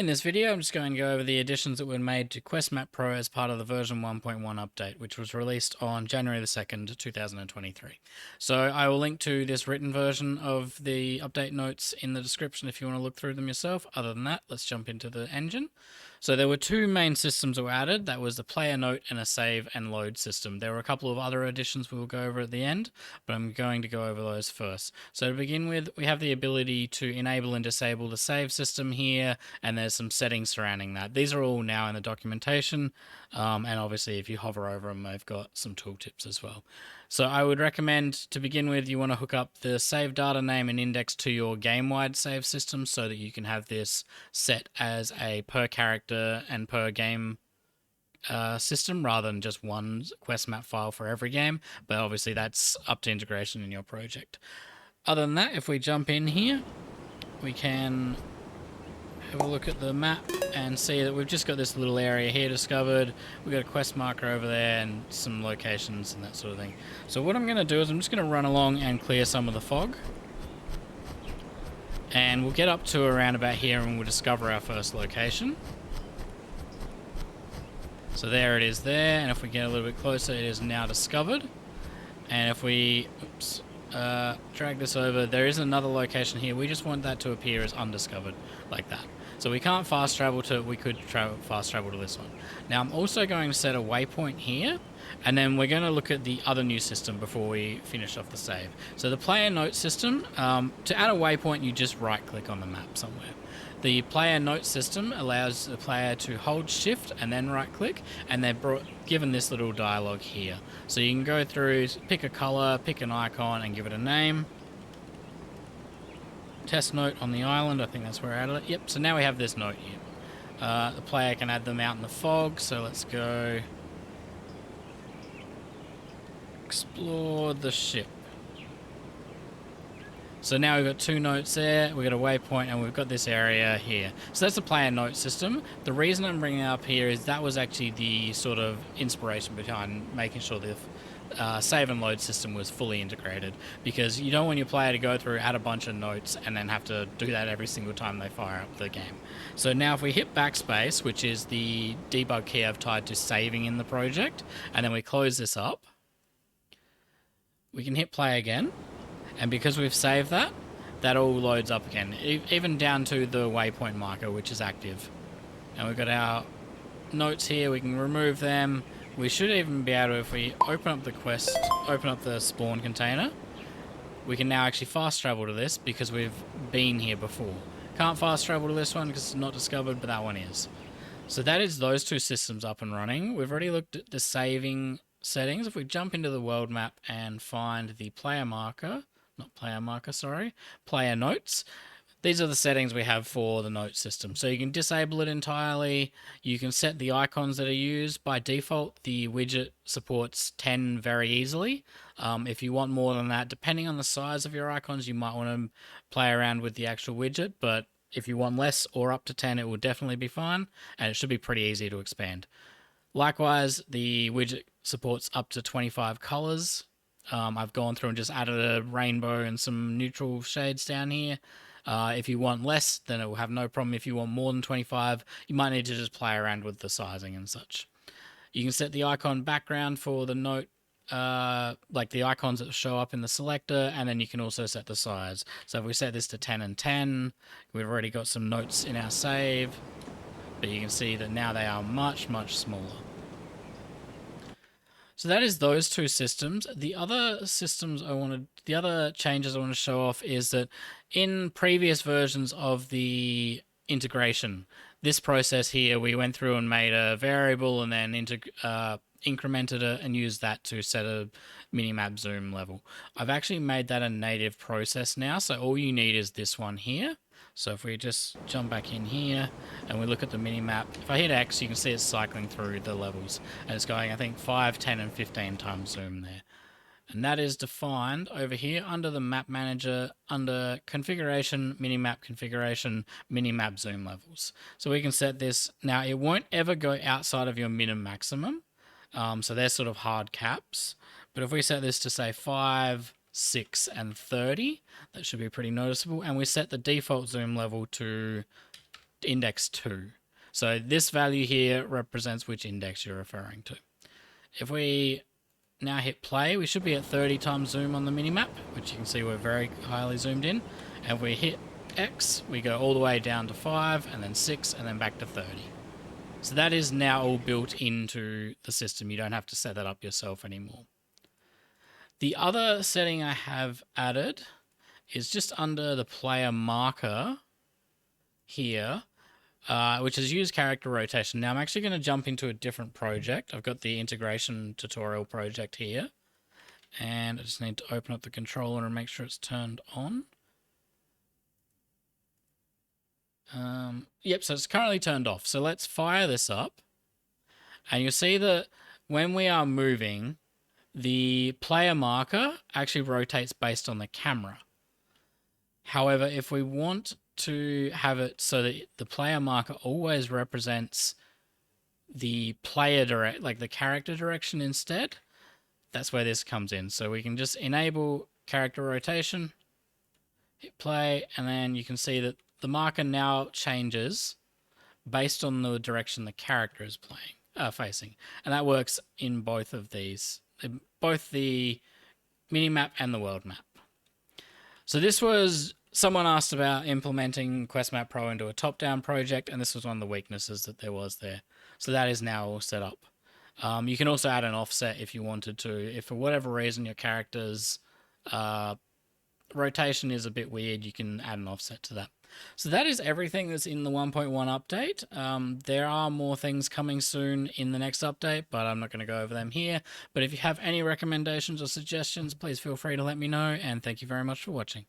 In this video, I'm just going to go over the additions that were made to Quest Map Pro as part of the version 1.1 update, which was released on January the 2nd, 2023. So I will link to this written version of the update notes in the description if you want to look through them yourself. Other than that, let's jump into the engine. So there were two main systems that were added. That was the player note and a save and load system. There were a couple of other additions we will go over at the end, but I'm going to go over those first. So to begin with, we have the ability to enable and disable the save system here, and there's some settings surrounding that. These are all now in the documentation, and obviously if you hover over them, they've got some tooltips as well. So I would recommend, to begin with, you want to hook up the save data name and index to your game-wide save system so that you can have this set as a per character and per game system rather than just one quest map file for every game, but obviously that's up to integration in your project. Other than that, if we jump in here, we can have a look at the map and see that we've just got this little area here discovered. We've got a quest marker over there and some locations and that sort of thing. So what I'm going to do is I'm just going to run along and clear some of the fog. And we'll get up to around about here and we'll discover our first location. So there it is there, and if we get a little bit closer, it is now discovered. And if we drag this over, there is another location here. We just want that to appear as undiscovered, like that. So we can't fast travel to, we could fast travel to this one. Now I'm also going to set a waypoint here, and then we're going to look at the other new system before we finish off the save. So the player note system, to add a waypoint, you just right click on the map somewhere. The player note system allows the player to hold shift and then right click, and they're given this little dialogue here. So you can go through, pick a color, pick an icon and give it a name. Test note on the island, I think that's where I added it. Yep, so now we have this note here. The player can add them out in the fog, so let's go explore the ship. So now we've got two notes there, we've got a waypoint, and we've got this area here. So that's the player note system. The reason I'm bringing it up here is that was actually the sort of inspiration behind making sure the save and load system was fully integrated, because you don't want your player to go through, add a bunch of notes, and then have to do that every single time they fire up the game. So now if we hit backspace, which is the debug key I've tied to saving in the project, and then we close this up, we can hit play again. And because we've saved that, that all loads up again, even down to the waypoint marker, which is active. And we've got our notes here, we can remove them. We should even be able to, if we open up the quest, open up the spawn container, we can now actually fast travel to this because we've been here before. Can't fast travel to this one because it's not discovered, but that one is. So that is those two systems up and running. We've already looked at the saving settings. If we jump into the world map and find the player marker, player notes. These are the settings we have for the note system. So you can disable it entirely. You can set the icons that are used. By default, the widget supports 10 very easily. If you want more than that, depending on the size of your icons, you might want to play around with the actual widget. But if you want less or up to 10, it will definitely be fine. And it should be pretty easy to expand. Likewise, the widget supports up to 25 colors. I've gone through and just added a rainbow and some neutral shades down here. If you want less, then it will have no problem. If you want more than 25, you might need to just play around with the sizing and such. You can set the icon background for the note, like the icons that show up in the selector, and then you can also set the size. So if we set this to 10 and 10, we've already got some notes in our save, but you can see that now they are much, much smaller. So that is those two systems. The other systems the other changes I want to show off is that in previous versions of the integration, this process here, we went through and made a variable and then incremented it and used that to set a minimap zoom level. I've actually made that a native process now, so all you need is this one here. So if we just jump back in here and we look at the minimap, if I hit X, you can see it's cycling through the levels. And it's going, I think, 5, 10, and 15 times zoom there. And that is defined over here under the map manager, under configuration, minimap zoom levels. So we can set this. Now, it won't ever go outside of your min and maximum. So they're sort of hard caps. But if we set this to, say, 5, 6, and 30, that should be pretty noticeable. And we set the default zoom level to index 2. So this value here represents which index you're referring to. If we now hit play, we should be at 30 times zoom on the minimap, which you can see we're very highly zoomed in. And if we hit X, we go all the way down to 5, and then 6, and then back to 30. So that is now all built into the system. You don't have to set that up yourself anymore. The other setting I have added is just under the player marker here, which is use character rotation. Now I'm actually going to jump into a different project. I've got the integration tutorial project here, and I just need to open up the controller and make sure it's turned on. Yep, so it's currently turned off. So let's fire this up, and you'll see that when we are moving, the player marker actually rotates based on the camera. However, if we want to have it so that the player marker always represents the player the character direction instead, that's where this comes in. So we can just enable character rotation, hit play, and then you can see that the marker now changes based on the direction the character is facing. And that works in both of these, both the minimap and the world map. So this was, someone asked about implementing QuestMap Pro into a top-down project, and this was one of the weaknesses that there was there. So that is now all set up. You can also add an offset if you wanted to. If for whatever reason your character's rotation is a bit weird, you can add an offset to that. So that is everything that's in the 1.1 update. There are more things coming soon in the next update, but I'm not going to go over them here. But if you have any recommendations or suggestions, please feel free to let me know, and thank you very much for watching.